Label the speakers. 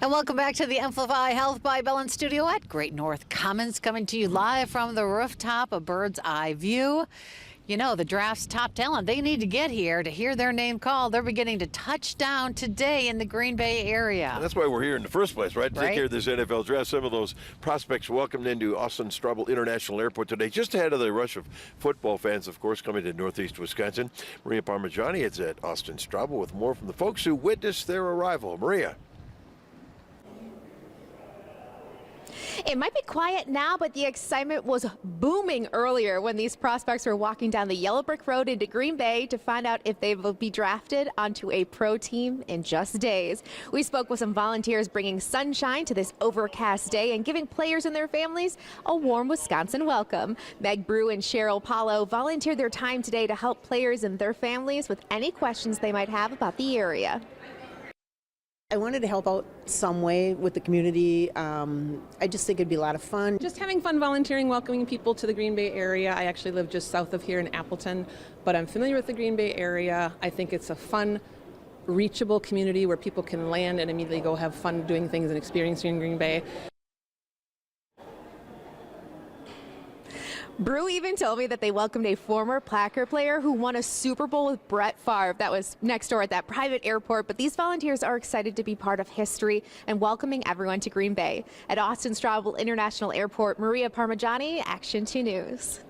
Speaker 1: And welcome back to the Amplify Health by Bellin studio at Great North Commons, coming to you live from the rooftop, a bird's eye view. You know, the draft's top talent, they need to get here to hear their name called. They're beginning to touch down today in the Green Bay area.
Speaker 2: And that's why we're here in the first place, right? To take care of this NFL draft. Some of those prospects welcomed into Austin Straubel International Airport today, just ahead of the rush of football fans, of course, coming to Northeast Wisconsin. Maria Parmigiani is at Austin Straubel with more from the folks who witnessed their arrival. Maria.
Speaker 3: It might be quiet now, but the excitement was booming earlier when these prospects were walking down the yellow brick road into Green Bay to find out if they will be drafted onto a pro team in just days. We spoke with some volunteers bringing sunshine to this overcast day and giving players and their families a warm Wisconsin welcome. Meg Brew and Cheryl Paulo volunteered their time today to help players and their families with any questions they might have about the area.
Speaker 4: I wanted to help out some way with the community. I just think it'd be a lot of fun.
Speaker 5: Just having fun volunteering, welcoming people to the Green Bay area. I actually live just south of here in Appleton, but I'm familiar with the Green Bay area. I think it's a fun, reachable community where people can land and immediately go have fun doing things and experiencing in Green Bay.
Speaker 3: Brew even told me that they welcomed a former Packer player who won a Super Bowl with Brett Favre. That was next door at that private airport. But these volunteers are excited to be part of history and welcoming everyone to Green Bay. At Austin Straubel International Airport, Maria Parmigiani, Action 2 News.